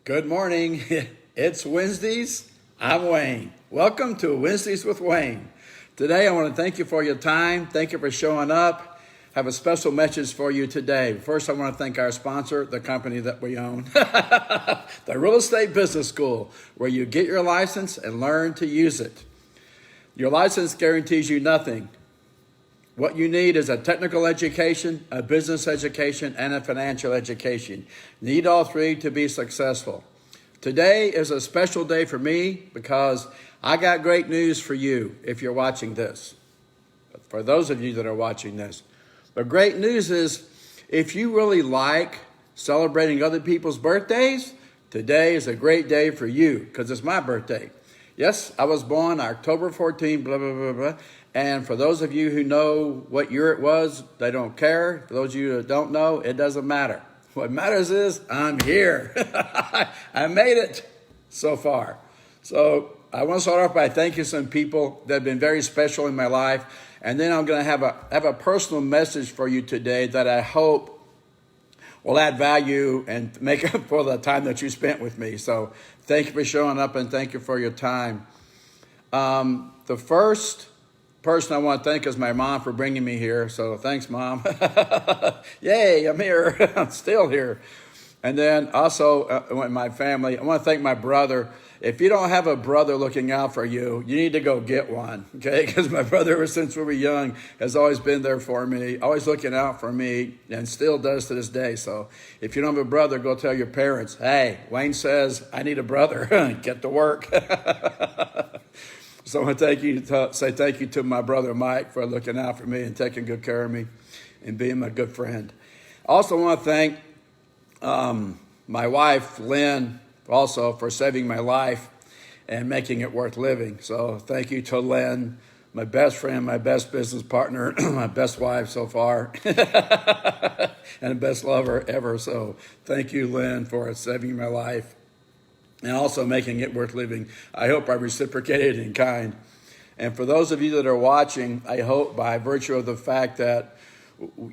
Good morning. It's Wednesdays. I'm Wayne. Welcome to Wednesdays with Wayne. Today, I want to thank you for your time. Thank you for showing up. I have a special message for you today. First, I want to thank our sponsor, the company that we own, the Real Estate Business School, where you get your license and learn to use it. Your license guarantees you nothing. What you need is a technical education, a business education, and a financial education. You need all three to be successful. Today is a special day for me because I got great news for you if you're watching this. For those of you that are watching this. The great news is if you really like celebrating other people's birthdays, today is a great day for you because it's my birthday. Yes, I was born October 14th, blah, blah, blah, blah. And for those of you who know what year it was, they don't care. For those of you that don't know, it doesn't matter. What matters is I'm here. I made it so far. So I want to start off by thanking some people that have been very special in my life. And then I'm going to have a personal message for you today that I hope will add value and make up for the time that you spent with me. So thank you for showing up and thank you for your time. The first person I want to thank is my mom for bringing me here. So thanks, Mom. Yay, I'm here. I'm still here. And then also my family. I want to thank my brother. If you don't have a brother looking out for you, you need to go get one, okay? Because my brother, ever since we were young, has always been there for me, always looking out for me, and still does to this day. So if you don't have a brother, go tell your parents, hey, Wayne says, I need a brother. Get to work. So I want to say thank you to my brother Mike for looking out for me and taking good care of me and being my good friend. I also want to thank my wife, Lynn, also for saving my life and making it worth living. So thank you to Lynn, my best friend, my best business partner, my best wife so far, and the best lover ever. So thank you, Lynn, for saving my life and also making it worth living. I hope I reciprocated in kind. And for those of you that are watching, I hope by virtue of the fact that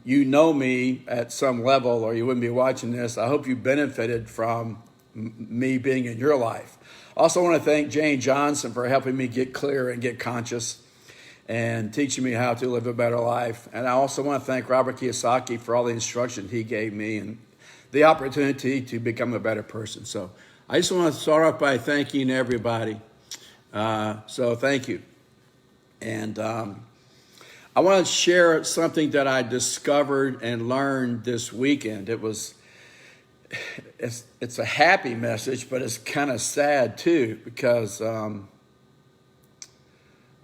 you know me at some level or you wouldn't be watching this, I hope you benefited from me being in your life. Also want to thank Jane Johnson for helping me get clear and get conscious and teaching me how to live a better life. And I also want to thank Robert Kiyosaki for all the instruction he gave me and the opportunity to become a better person. So I just want to start off by thanking everybody. So thank you. And I want to share something that I discovered and learned this weekend. It's a happy message, but it's kind of sad too because, well,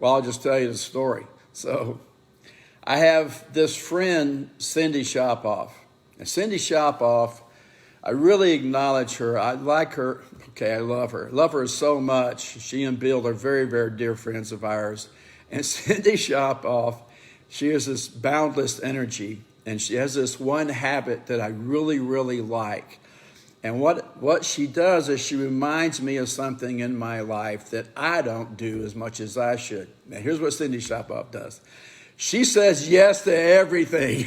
I'll just tell you the story. So I have this friend, Cindy Shopoff. And Cindy Shopoff, I really acknowledge her. I like her. Okay, I love her. Love her so much. She and Bill are very, very dear friends of ours. And Cindy Shopoff, she has this boundless energy. And she has this one habit that I really, really like. And what she does is she reminds me of something in my life that I don't do as much as I should. Now, here's what Cindy Shopoff does. She says yes to everything.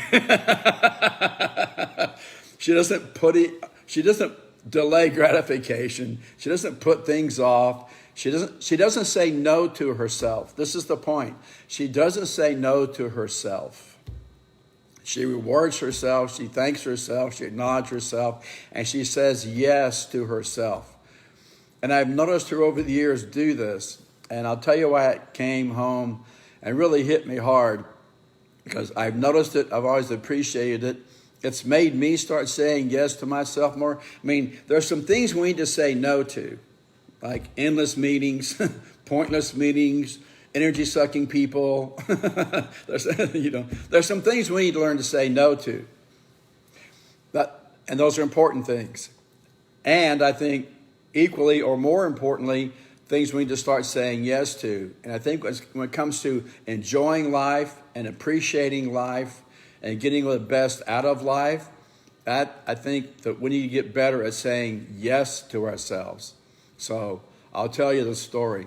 She doesn't delay gratification. She doesn't put things off. She doesn't say no to herself. This is the point. She doesn't say no to herself. She rewards herself, she thanks herself, she acknowledges herself, and she says yes to herself. And I've noticed her over the years do this, and I'll tell you why it came home and really hit me hard, because I've noticed it, I've always appreciated it. It's made me start saying yes to myself more. I mean, there's some things we need to say no to, like endless meetings, pointless meetings, energy-sucking people. There's some things we need to learn to say no to. And those are important things. And I think equally or more importantly, things we need to start saying yes to. And I think when it comes to enjoying life and appreciating life and getting the best out of life, I think that we need to get better at saying yes to ourselves. So I'll tell you the story.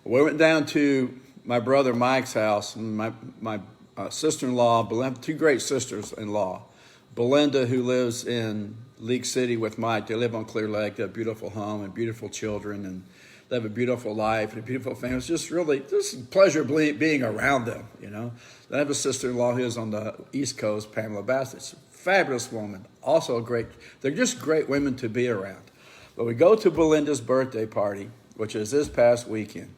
We went down to my brother Mike's house, and my sister-in-law, two great sisters-in-law, Belinda, who lives in League City with Mike. They live on Clear Lake. They have a beautiful home and beautiful children, and they have a beautiful life and a beautiful family. It's just really just a pleasure being around them, you know. I have a sister-in-law who is on the East Coast, Pamela Bassett. Fabulous woman, also great. They're just great women to be around. But we go to Belinda's birthday party, which is this past weekend.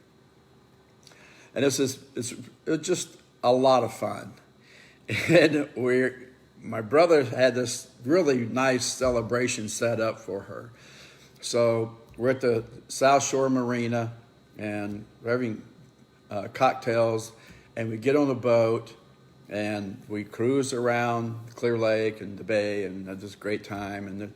And it's just a lot of fun. And my brother had this really nice celebration set up for her. So we're at the South Shore Marina, and we're having cocktails, and we get on a boat, and we cruise around Clear Lake and the bay, and have this great time. And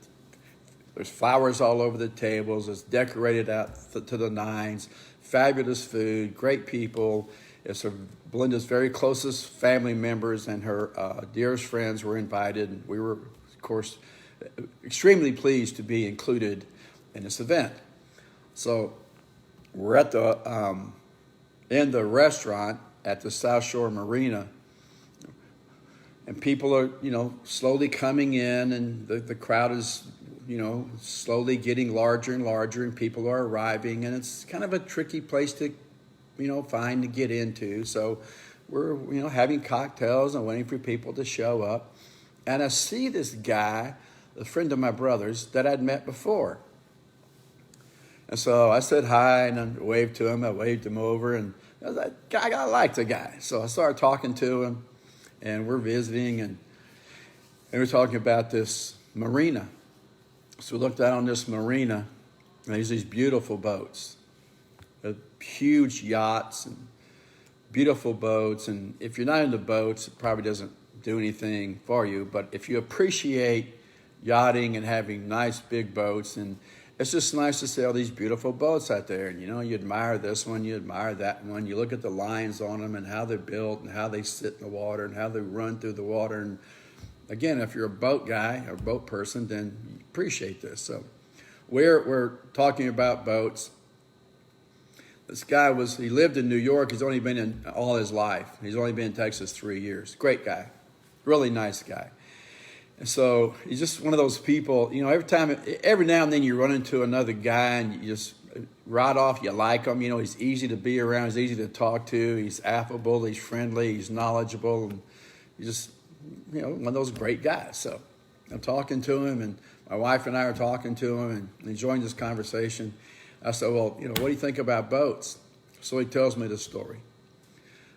there's flowers all over the tables. It's decorated out to the nines. Fabulous food, great people. It's Belinda's very closest family members and her dearest friends were invited. And we were, of course, extremely pleased to be included in this event. So we're at in the restaurant at the South Shore Marina, and people are, slowly coming in, and the crowd is, slowly getting larger and larger, and people are arriving, and it's kind of a tricky place to, find to get into. So we're, having cocktails and waiting for people to show up. And I see this guy, a friend of my brother's, that I'd met before. And so I said hi, and I waved to him. I waved him over, and I was like, I like the guy. So I started talking to him, and we're visiting, and we're talking about this marina. So we looked out on this marina, and there's these beautiful boats, huge yachts and beautiful boats. And if you're not into boats, it probably doesn't do anything for you. But if you appreciate yachting and having nice big boats, and it's just nice to see all these beautiful boats out there. And, you admire this one, you admire that one. You look at the lines on them and how they're built and how they sit in the water and how they run through the water. And again, if you're a boat guy or boat person, then you appreciate this. So we're talking about boats. This guy he lived in New York. He's only been in all his life. He's only been in Texas 3 years. Great guy. Really nice guy. And so he's just one of those people, every now and then you run into another guy and you just right off, you like him. He's easy to be around. He's easy to talk to. He's affable. He's friendly. He's knowledgeable. And he's just, one of those great guys. So I'm talking to him, and my wife and I are talking to him and enjoying this conversation. I said, well, what do you think about boats? So he tells me the story.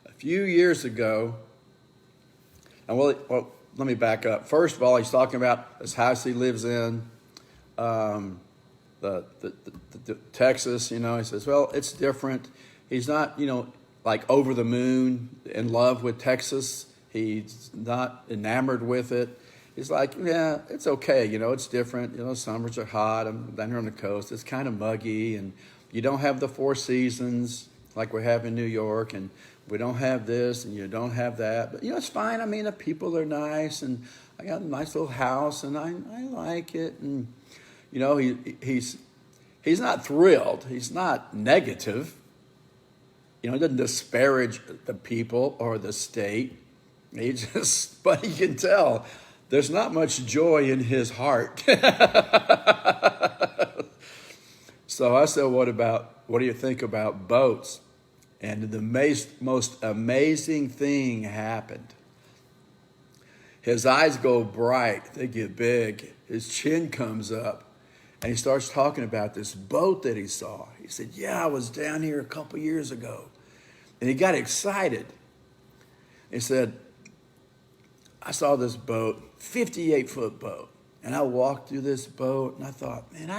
A few years ago, and let me back up. First of all, he's talking about this house he lives in, the Texas. He says, well, it's different. He's not, like over the moon in love with Texas. He's not enamored with it. He's like, yeah, it's okay. It's different. Summers are hot. I'm down here on the coast. It's kind of muggy, and you don't have the four seasons like we have in New York, and we don't have this, and you don't have that. But, it's fine. I mean, the people are nice, and I got a nice little house, and I like it. And, he's not thrilled. He's not negative. He doesn't disparage the people or the state. But he can tell there's not much joy in his heart. So I said, what do you think about boats? And the most amazing thing happened. His eyes go bright. They get big. His chin comes up. And he starts talking about this boat that he saw. He said, yeah, I was down here a couple years ago. And he got excited. He said, I saw this boat, 58-foot boat. And I walked through this boat, and I thought, man,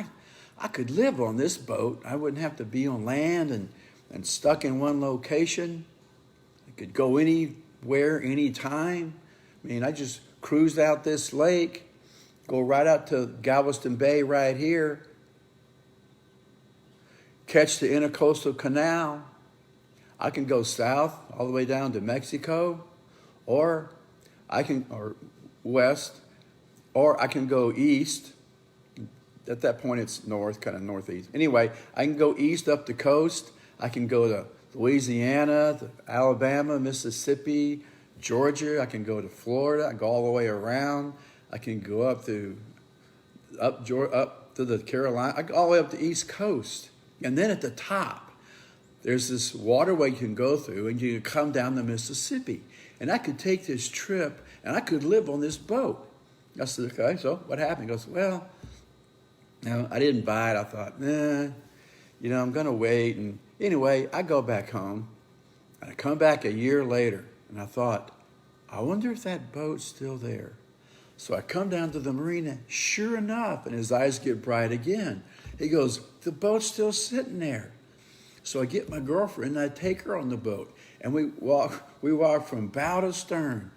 I could live on this boat. I wouldn't have to be on land and stuck in one location. I could go anywhere, anytime. I mean, I just cruised out this lake, go right out to Galveston Bay right here, catch the Intercoastal Canal. I can go south all the way down to Mexico, or west, or I can go east. At that point, it's north, kind of northeast. Anyway, I can go east up the coast. I can go to Louisiana, to Alabama, Mississippi, Georgia. I can go to Florida. I can go all the way around. I can go up to up to the Carolina, all the way up the East Coast. And then at the top, there's this waterway you can go through, and you can come down the Mississippi. And I could take this trip, and I could live on this boat. I said, okay, so what happened? He goes, well, I didn't buy it. I thought, I'm going to wait. And anyway, I go back home, and I come back a year later, and I thought, I wonder if that boat's still there. So I come down to the marina, sure enough, and his eyes get bright again. He goes, the boat's still sitting there. So I get my girlfriend, and I take her on the boat, and we walk from bow to stern.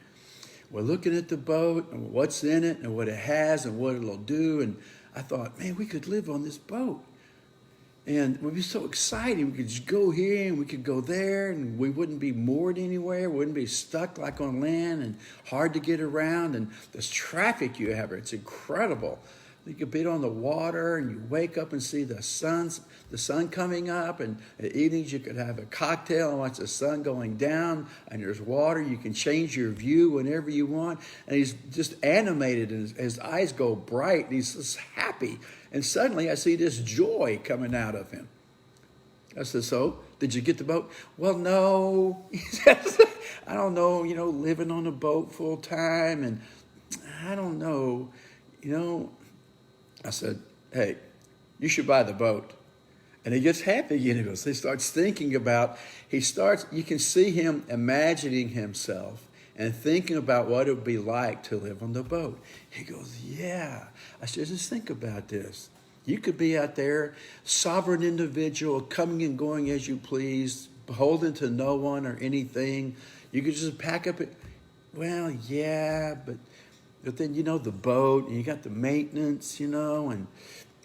We're looking at the boat and what's in it and what it has and what it'll do. And I thought, man, we could live on this boat. And it would be so exciting. We could just go here and we could go there, and we wouldn't be moored anywhere. We wouldn't be stuck like on land and hard to get around. And this traffic you have, it's incredible. You could be on the water, and you wake up and see the sun coming up, and at evenings you could have a cocktail and watch the sun going down, and there's water. You can change your view whenever you want. And he's just animated, and his eyes go bright, and he's just happy. And suddenly I see this joy coming out of him. I said, so, did you get the boat? Well, no. He says, I don't know, living on a boat full time, and I don't know, I said, hey, you should buy the boat. And he gets happy again. He starts thinking about, you can see him imagining himself and thinking about what it would be like to live on the boat. He goes, yeah, I should just think about this. You could be out there, sovereign individual, coming and going as you please, beholden to no one or anything. You could just pack up it. Well, yeah, but then, the boat, and you got the maintenance, and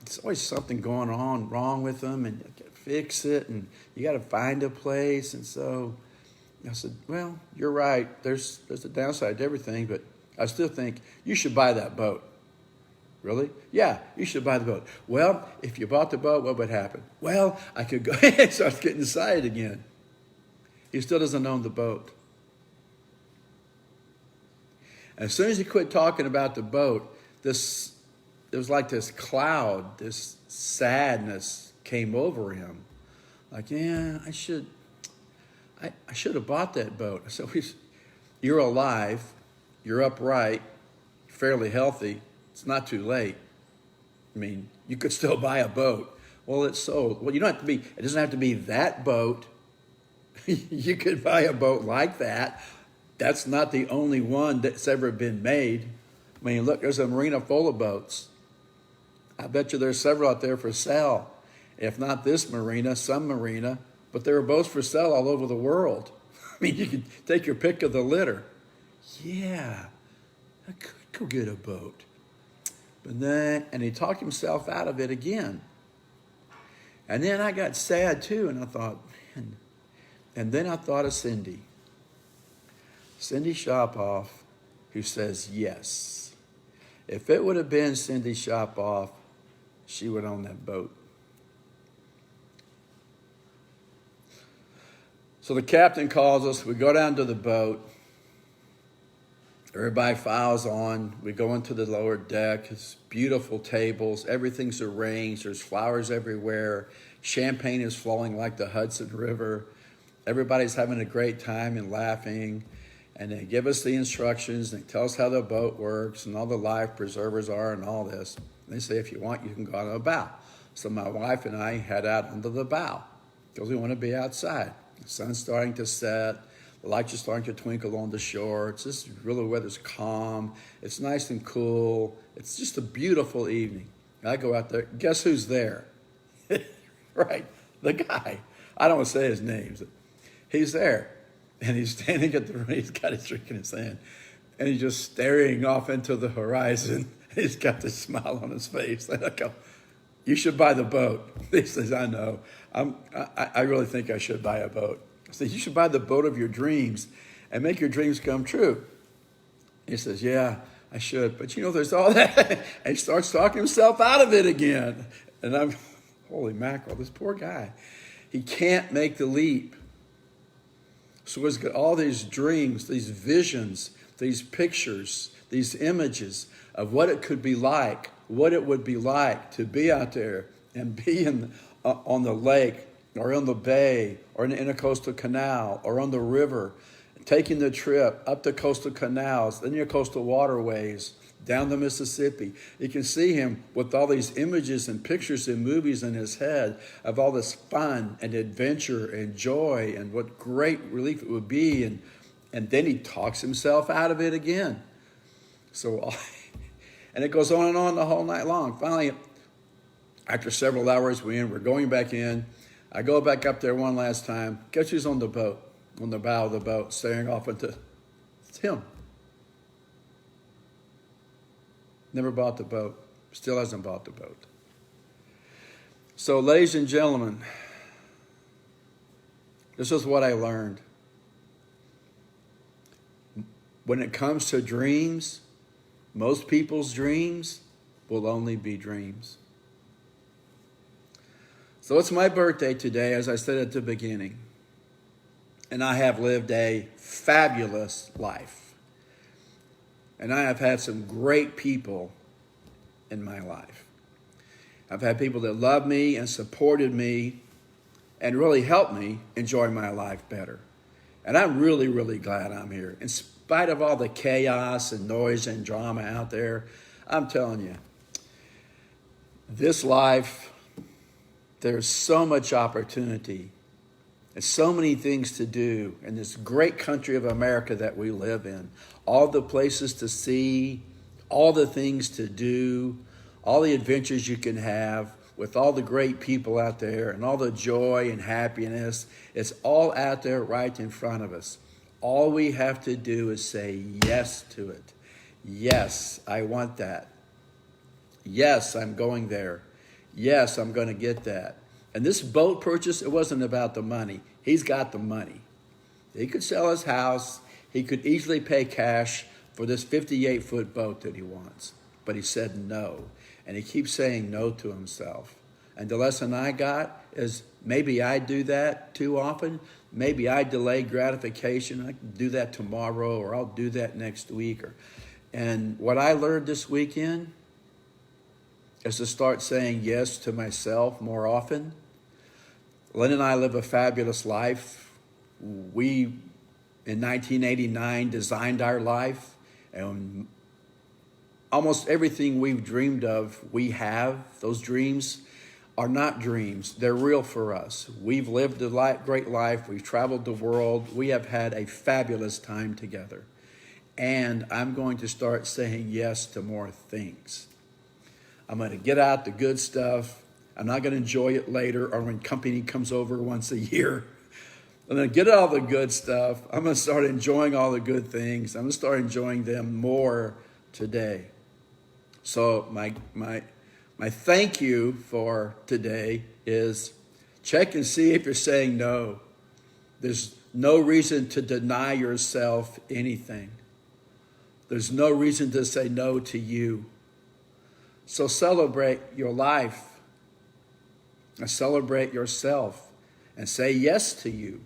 it's always something going on wrong with them, and you got to fix it, and you got to find a place. And so I said, well, you're right. There's a downside to everything, but I still think you should buy that boat. Really? Yeah, you should buy the boat. Well, if you bought the boat, what would happen? Well, I could go. He starts getting excited again. He still doesn't own the boat. As soon as he quit talking about the boat, there was like this cloud, this sadness came over him. Like, yeah, I should have bought that boat. So you're alive, you're upright, fairly healthy. It's not too late. I mean, you could still buy a boat. Well, it's sold. Well, it doesn't have to be that boat. You could buy a boat like that. That's not the only one that's ever been made. I mean, look, there's a marina full of boats. I bet you there's several out there for sale. If not this marina, some marina. But there are boats for sale all over the world. I mean, you can take your pick of the litter. Yeah, I could go get a boat. And he talked himself out of it again. And then I got sad too, and I thought, man. And then I thought of Cindy Shopoff, who says yes. If it would have been Cindy Shopoff, she would own that boat. So the captain calls us. We go down to the boat. Everybody files on. We go into the lower deck. It's beautiful tables. Everything's arranged. There's flowers everywhere. Champagne is flowing like the Hudson River. Everybody's having a great time and laughing. And they give us the instructions, and they tell us how the boat works and all the life preservers are and all this. And they say, if you want, you can go on the bow. So my wife and I head out under the bow because we want to be outside. The sun's starting to set. The lights are starting to twinkle on the shore. It's just really, weather's calm. It's nice and cool. It's just a beautiful evening. I go out there. Guess who's there? Right, the guy. I don't want to say his name. He's there. And he's standing at the, he's got his drink in his hand. And he's just staring off into the horizon. He's got this smile on his face. And I go, you should buy the boat. He says, I know. I really think I should buy a boat. I said, you should buy the boat of your dreams and make your dreams come true. He says, yeah, I should. But there's all that. And he starts talking himself out of it again. And I'm, holy mackerel, this poor guy. He can't make the leap. So he's got all these dreams, these visions, these pictures, these images of what it could be like what it would be like to be out there and be on the lake or in the bay or in the intercoastal canal or on the river, taking the trip up the coastal canals, then your coastal waterways, down the Mississippi. You can see him with all these images and pictures and movies in his head of all this fun and adventure and joy and what great relief it would be. And then he talks himself out of it again. So, and it goes on and on the whole night long. Finally, after several hours, we're going back in. I go back up there one last time. Guess who's on the boat, on the bow of the boat, staring off into, it's him. Never bought the boat. Still hasn't bought the boat. So, ladies and gentlemen, this is what I learned. When it comes to dreams, most people's dreams will only be dreams. So it's my birthday today, as I said at the beginning. And I have lived a fabulous life. And I have had some great people in my life. I've had people that loved me and supported me and really helped me enjoy my life better. And I'm really, really glad I'm here. In spite of all the chaos and noise and drama out there, I'm telling you, this life, there's so much opportunity. There's so many things to do in this great country of America that we live in. All the places to see, all the things to do, all the adventures you can have with all the great people out there and all the joy and happiness. It's all out there right in front of us. All we have to do is say yes to it. Yes, I want that. Yes, I'm going there. Yes, I'm going to get that. And this boat purchase, it wasn't about the money. He's got the money. He could sell his house. He could easily pay cash for this 58-foot boat that he wants. But he said no. And he keeps saying no to himself. And the lesson I got is maybe I do that too often. Maybe I delay gratification. I can do that tomorrow, or I'll do that next week. And what I learned this weekend is to start saying yes to myself more often. Lynn and I live a fabulous life. We, in 1989, designed our life, and almost everything we've dreamed of, we have. Those dreams are not dreams. They're real for us. We've lived a great life. We've traveled the world. We have had a fabulous time together. And I'm going to start saying yes to more things. I'm going to get out the good stuff. I'm not going to enjoy it later or when company comes over once a year. I'm going to get all the good stuff. I'm going to start enjoying all the good things. I'm going to start enjoying them more today. So my thank you for today is check and see if you're saying no. There's no reason to deny yourself anything. There's no reason to say no to you. So celebrate your life and celebrate yourself and say yes to you.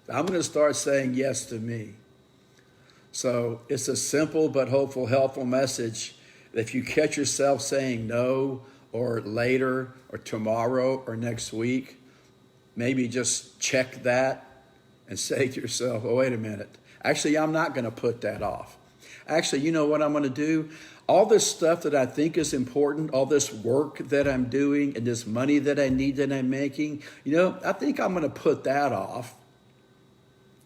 I'm going to start saying yes to me. So it's a simple but hopeful, helpful message. If you catch yourself saying no or later or tomorrow or next week, maybe just check that and say to yourself, oh, wait a minute. Actually, I'm not going to put that off. Actually, you know what I'm going to do? All this stuff that I think is important, all this work that I'm doing and this money that I need that I'm making, I think I'm going to put that off.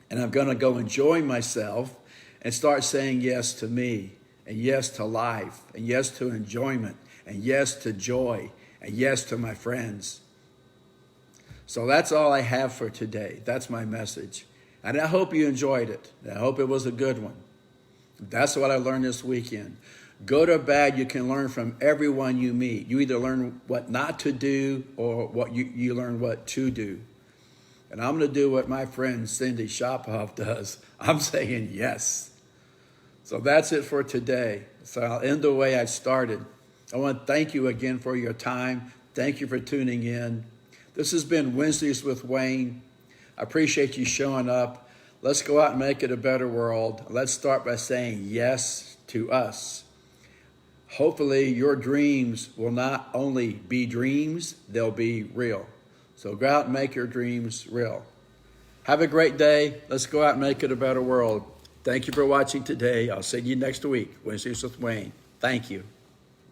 And I'm going to go enjoy myself and start saying yes to me and yes to life and yes to enjoyment and yes to joy and yes to my friends. So that's all I have for today. That's my message. And I hope you enjoyed it. I hope it was a good one. That's what I learned this weekend. Good or bad, you can learn from everyone you meet. You either learn what not to do or what you learn what to do. And I'm going to do what my friend Cindy Shophoff does. I'm saying yes. So that's it for today. So I'll end the way I started. I want to thank you again for your time. Thank you for tuning in. This has been Wednesdays with Wayne. I appreciate you showing up. Let's go out and make it a better world. Let's start by saying yes to us. Hopefully your dreams will not only be dreams, they'll be real. So go out and make your dreams real. Have a great day. Let's go out and make it a better world. Thank you for watching today. I'll see you next week, Wednesdays with Wayne. Thank you.